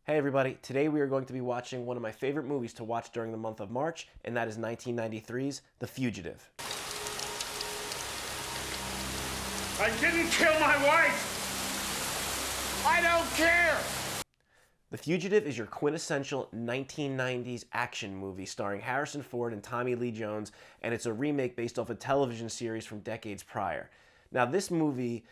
Hey everybody, today we are going to be watching one of my favorite movies to watch during the month of March, and that is 1993's The Fugitive. I didn't kill my wife! I don't care! The Fugitive is your quintessential 1990s action movie starring Harrison Ford and Tommy Lee Jones, and it's a remake based off a television series from decades prior. Now, this movie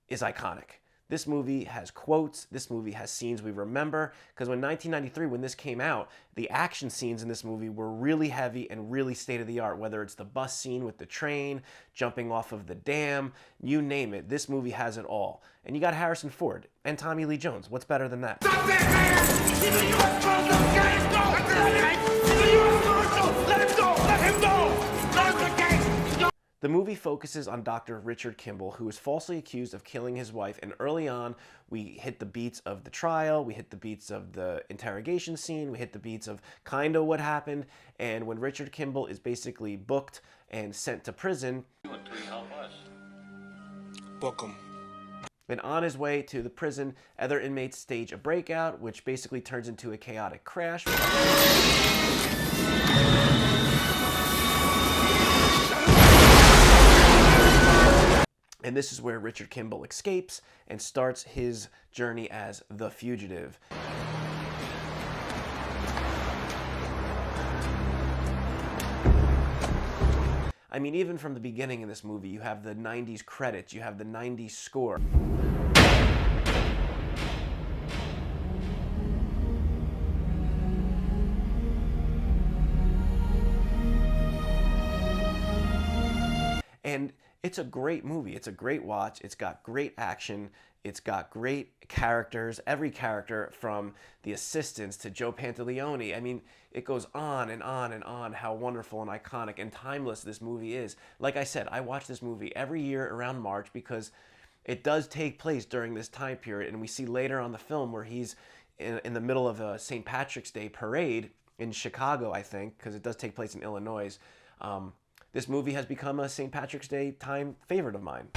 is iconic. This movie has quotes, this movie has scenes we remember, because when 1993, when this came out, the action scenes in this movie were really heavy and really state-of-the-art, whether it's the bus scene with the train, jumping off of the dam, you name it, this movie has it all. And you got Harrison Ford and Tommy Lee Jones. What's better than that? Stop that man! He's a U.S. Marshal! Let him go! He's a U.S. Marshal! Let him go! Let him go! Not the case! The movie focuses on Dr. Richard Kimball, who is falsely accused of killing his wife, and early on, we hit the beats of the trial, we hit the beats of the interrogation scene, we hit the beats of kind of what happened, and when Richard Kimball is basically booked and sent to prison, Book him. and on his way to the prison, other inmates stage a breakout, which basically turns into a chaotic crash. And this is where Richard Kimball escapes and starts his journey as the fugitive. I mean, even from the beginning in this movie, you have the 90s credits, you have the 90s score. And it's a great movie. It's a great watch. It's got great action. It's got great characters. Every character from the assistants to Joe Pantoliano. I mean, it goes on and on and on how wonderful and iconic and timeless this movie is. Like I said, I watch this movie every year around March because it does take place during this time period. And we see later on the film where he's in the middle of a St. Patrick's Day parade in Chicago, I think, because it does take place in Illinois. This movie has become a St. Patrick's Day time favorite of mine.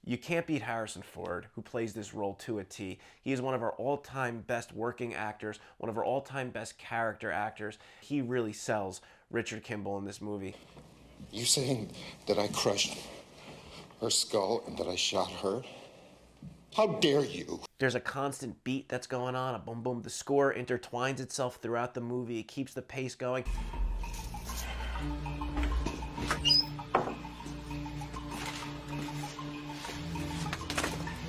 You can't beat Harrison Ford, who plays this role to a T. He is one of our all-time best working actors, one of our all-time best character actors. He really sells Richard Kimball in this movie. You saying that I crushed her skull and that I shot her? How dare you? There's a constant beat that's going on, a boom boom. The score intertwines itself throughout the movie. It keeps the pace going.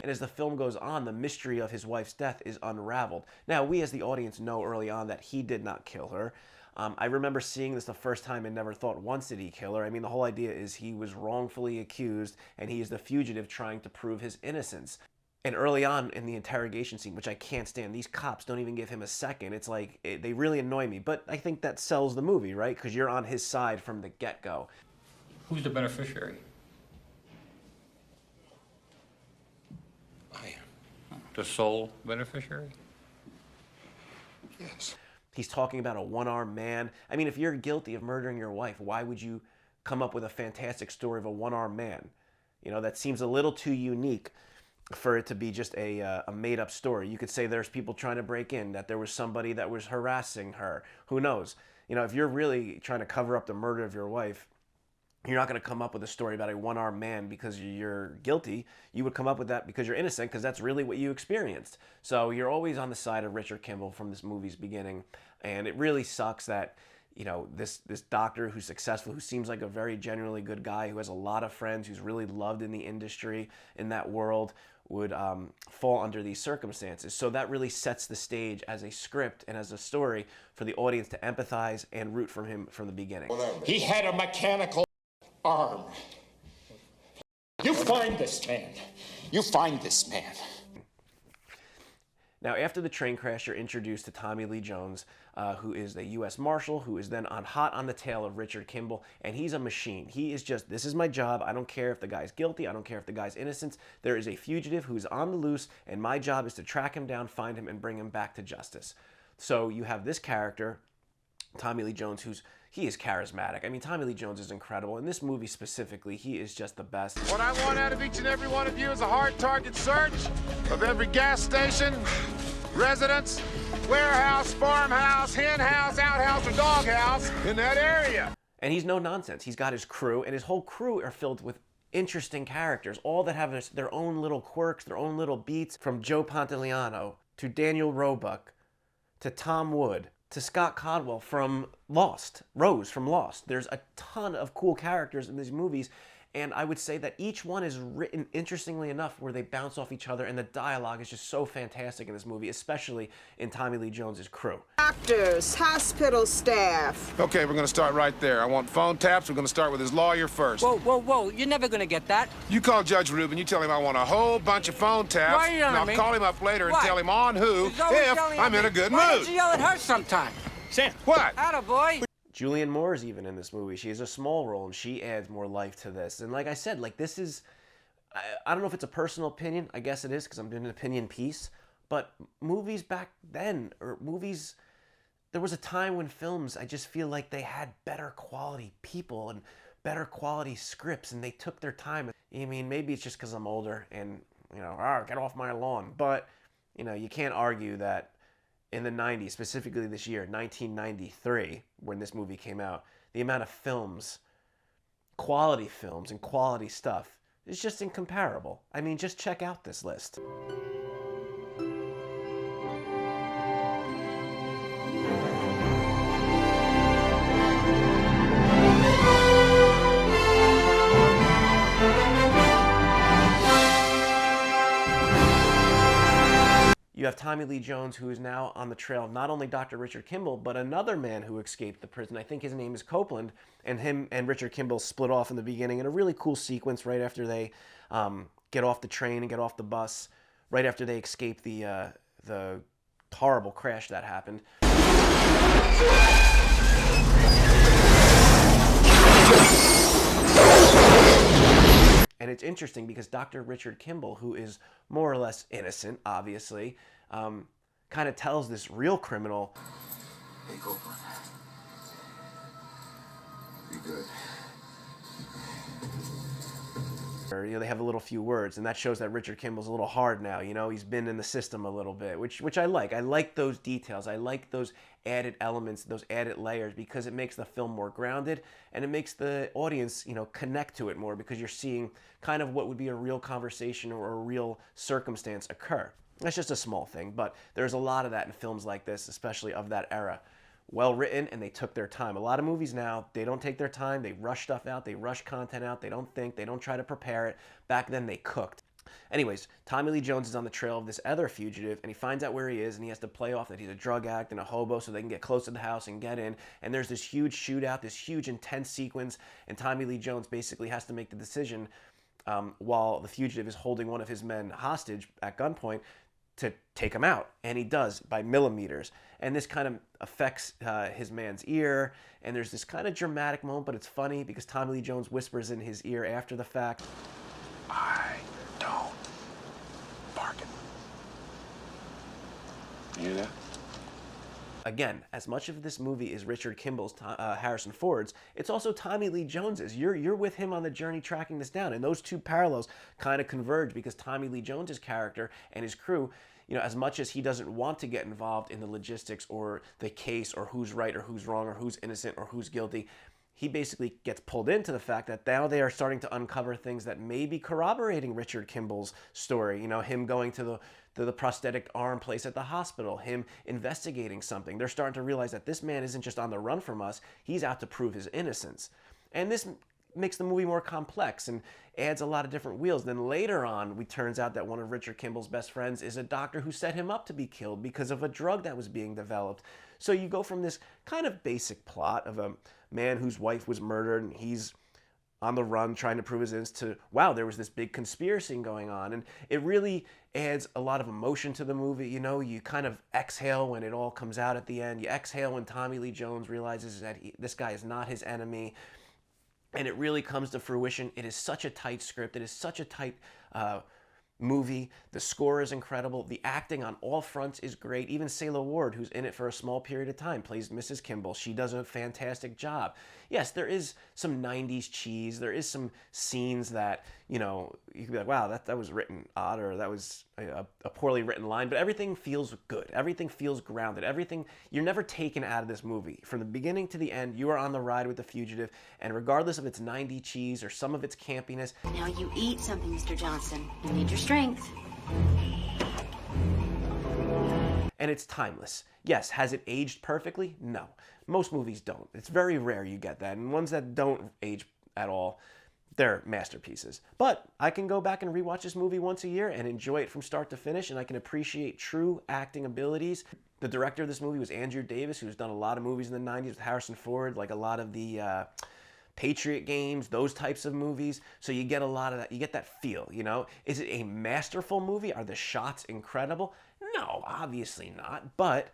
And as the film goes on, the mystery of his wife's death is unraveled. Now, we as the audience know early on that he did not kill her. I remember seeing this the first time and never thought once did he kill her. I mean, the whole idea is he was wrongfully accused and he is the fugitive trying to prove his innocence. And early on in the interrogation scene, which I can't stand, these cops don't even give him a second. It's like, they really annoy me. But I think that sells the movie, right? Because you're on his side from the get-go. Who's the beneficiary? I am. The sole beneficiary? Yes. He's talking about a one-armed man. I mean, if you're guilty of murdering your wife, why would you come up with a fantastic story of a one-armed man? You know, that seems a little too unique for it to be just a made-up story. You could say there's people trying to break in, that there was somebody that was harassing her. Who knows? You know, if you're really trying to cover up the murder of your wife, you're not going to come up with a story about a one-armed man because you're guilty. You would come up with that because you're innocent, because that's really what you experienced. So you're always on the side of Richard Kimball from this movie's beginning. And it really sucks that, you know, this doctor who's successful, who seems like a very genuinely good guy, who has a lot of friends, who's really loved in the industry, in that world, would fall under these circumstances. So that really sets the stage as a script and as a story for the audience to empathize and root for him from the beginning. He had a mechanical arm. You find this man. You find this man. Now, after the train crash, you're introduced to Tommy Lee Jones, who is the U.S. Marshal, who is then hot on the tail of Richard Kimball, and he's a machine. He is just, this is my job. I don't care if the guy's guilty. I don't care if the guy's innocent. There is a fugitive who's on the loose, and my job is to track him down, find him, and bring him back to justice. So you have this character, Tommy Lee Jones, he is charismatic. I mean, Tommy Lee Jones is incredible. In this movie specifically, he is just the best. What I want out of each and every one of you is a hard target search of every gas station, residence, warehouse, farmhouse, hen house, outhouse, or doghouse in that area. And he's no nonsense. He's got his crew, and his whole crew are filled with interesting characters, all that have their own little quirks, their own little beats, from Joe Pantoliano to Daniel Roebuck to Tom Wood to Scott Caldwell from Lost, Rose from Lost. There's a ton of cool characters in these movies, and I would say that each one is written interestingly enough where they bounce off each other, and the dialogue is just so fantastic in this movie, especially in Tommy Lee Jones's crew. Doctors, hospital staff. Okay, we're gonna start right there. I want phone taps. We're gonna start with his lawyer first. Whoa, whoa, whoa, you're never gonna get that. You call Judge Rubin, you tell him I want a whole bunch of phone taps. Why are you yelling and at me? I'll call him up later and What? tell him on who, He's always if yelling at I'm in me. a good Why mood. don't you yell at her sometime? Sam. What? Attaboy. Julianne Moore is even in this movie. She has a small role, and she adds more life to this. And like I said, like this is, I don't know if it's a personal opinion. I guess it is because I'm doing an opinion piece. But movies back then, or movies, there was a time when films, I just feel like they had better quality people and better quality scripts, and they took their time. I mean, maybe it's just because I'm older and, you know, get off my lawn. But, you know, you can't argue that in the 90s, specifically this year, 1993, when this movie came out, the amount of films, quality films and quality stuff is just incomparable. I mean, just check out this list. You have Tommy Lee Jones, who is now on the trail of not only Dr. Richard Kimball, but another man who escaped the prison. I think his name is Copeland, and him and Richard Kimball split off in the beginning in a really cool sequence right after they get off the train and get off the bus, right after they escape the horrible crash that happened. And it's interesting because Dr. Richard Kimball, who is more or less innocent, obviously, kind of tells this real criminal, Hey, Copeland. Be good. or, you know, they have a little few words, and that shows that Richard Kimball's a little hard now. You know, he's been in the system a little bit, which I like. I like those details. I like those added elements, those added layers, because it makes the film more grounded, and it makes the audience, you know, connect to it more, because you're seeing kind of what would be a real conversation or a real circumstance occur. That's just a small thing, but there's a lot of that in films like this, especially of that era. Well written, and they took their time. A lot of movies now, they don't take their time. They rush stuff out. They rush content out. They don't think. They don't try to prepare it. Back then, they cooked. Anyways, Tommy Lee Jones is on the trail of this other fugitive, and he finds out where he is, and he has to play off that he's a drug addict and a hobo so they can get close to the house and get in. And there's this huge shootout, this huge intense sequence, and Tommy Lee Jones basically has to make the decision while the fugitive is holding one of his men hostage at gunpoint to take him out, and he does by millimeters. And this kind of affects his man's ear, and there's this kind of dramatic moment, but it's funny because Tommy Lee Jones whispers in his ear after the fact, I don't bargain. You hear that? again, as much of this movie is Richard Kimball's, Harrison Ford's, it's also Tommy Lee Jones's. You're with him on the journey tracking this down, and those two parallels kind of converge because Tommy Lee Jones's character and his crew, you know, as much as he doesn't want to get involved in the logistics or the case or who's right or who's wrong or who's innocent or who's guilty, he basically gets pulled into the fact that now they are starting to uncover things that may be corroborating Richard Kimball's story. You know, him going to the prosthetic arm place at the hospital, him investigating something. They're starting to realize that this man isn't just on the run from us, he's out to prove his innocence. And this makes the movie more complex and adds a lot of different wheels. Then later on, it turns out that one of Richard Kimball's best friends is a doctor who set him up to be killed because of a drug that was being developed. So you go from this kind of basic plot of a man whose wife was murdered and he's on the run trying to prove his innocence to, wow, there was this big conspiracy going on. And it really adds a lot of emotion to the movie. You know, you kind of exhale when it all comes out at the end. You exhale when Tommy Lee Jones realizes that this guy is not his enemy. And it really comes to fruition. It is such a tight script. It is such a tight movie. The score is incredible. The acting on all fronts is great. Even Sela Ward, who's in it for a small period of time, plays Mrs. Kimball. She does a fantastic job. Yes, there is some 90s cheese. There is some scenes that, you know, you could be like, wow, that was written odd, or that was a poorly written line, but everything feels good. Everything feels grounded. Everything, you're never taken out of this movie. From the beginning to the end, you are on the ride with The Fugitive, and regardless of its 90s cheese or some of its campiness. Now you eat something, Mr. Johnson. You need your strength. And it's timeless. Yes, has it aged perfectly? No. Most movies don't. It's very rare you get that. And ones that don't age at all, they're masterpieces. But I can go back and rewatch this movie once a year and enjoy it from start to finish, and I can appreciate true acting abilities. The director of this movie was Andrew Davis, who's done a lot of movies in the 90s with Harrison Ford, like a lot of the Patriot Games, those types of movies. So you get a lot of that. You get that feel, you know? Is it a masterful movie? Are the shots incredible? No, obviously not. But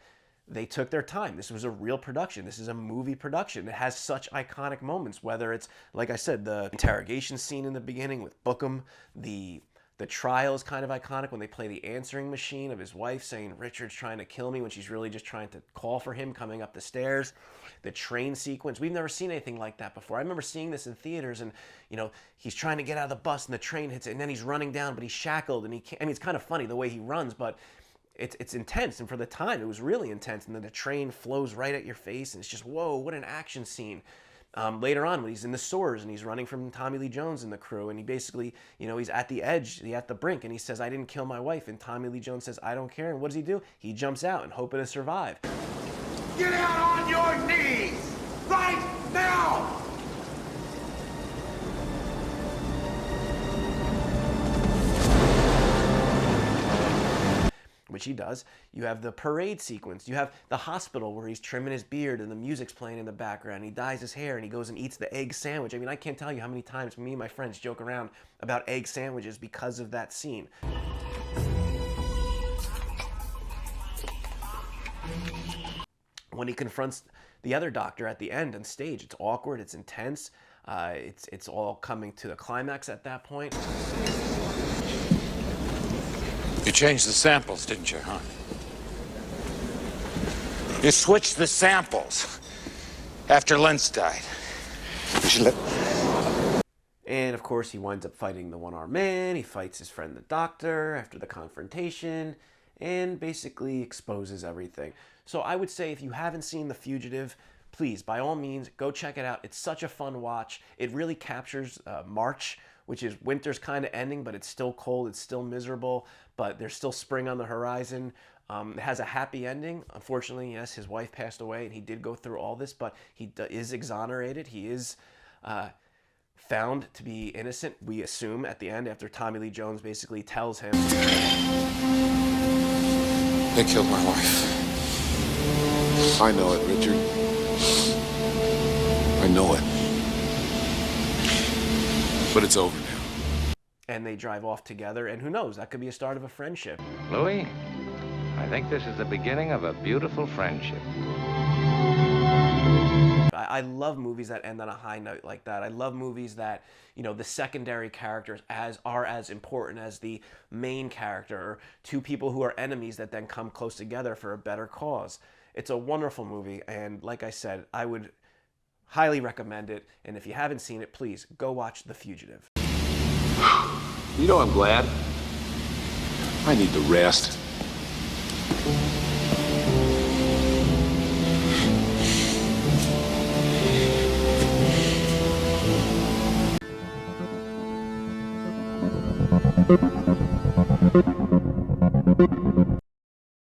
they took their time. This was a real production. This is a movie production. It has such iconic moments, whether it's, like I said, the interrogation scene in the beginning with Bookham, the trial is kind of iconic when they play the answering machine of his wife saying, Richard's trying to kill me, when she's really just trying to call for him coming up the stairs. The train sequence, we've never seen anything like that before. I remember seeing this in theaters, and, you know, he's trying to get out of the bus and the train hits it, and then he's running down, but he's shackled, and he can't, I mean, it's kind of funny the way he runs, but it's intense, and for the time, it was really intense, and then the train flows right at your face, and it's just, whoa, what an action scene. Later on, when he's in the sewers and he's running from Tommy Lee Jones and the crew, and he basically, you know, he's at the edge, he's at the brink, and he says, I didn't kill my wife, and Tommy Lee Jones says, I don't care, and what does he do? He jumps out and hoping to survive. Get out on your knees! Right now! Which he does. You have the parade sequence. You have the hospital where he's trimming his beard and the music's playing in the background. He dyes his hair and he goes and eats the egg sandwich. I mean, I can't tell you how many times me and my friends joke around about egg sandwiches because of that scene. When he confronts the other doctor at the end on stage, it's awkward, it's intense, it's all coming to the climax at that point. You changed the samples, didn't you, huh? You switched the samples after Lentz died. You should let... And of course, he winds up fighting the one-armed man. He fights his friend, the doctor, after the confrontation, and basically exposes everything. So I would say if you haven't seen The Fugitive, please, by all means, go check it out. It's such a fun watch. It really captures March, which is winter's kind of ending, but it's still cold, it's still miserable, but there's still spring on the horizon. It has a happy ending. Unfortunately, yes, his wife passed away, and he did go through all this, but he is exonerated. He is found to be innocent, we assume, at the end, after Tommy Lee Jones basically tells him, They killed my wife. I know it, Richard. I know it. But it's over now. and they drive off together, and who knows, that could be a start of a friendship. Louis, I think this is the beginning of a beautiful friendship. I love movies that end on a high note like that. I love movies that, you know, the secondary characters are as important as the main character, or two people who are enemies that then come close together for a better cause. It's a wonderful movie, and like I said, I would highly recommend it, and if you haven't seen it, please go watch The Fugitive. You know, I'm glad. I need the rest.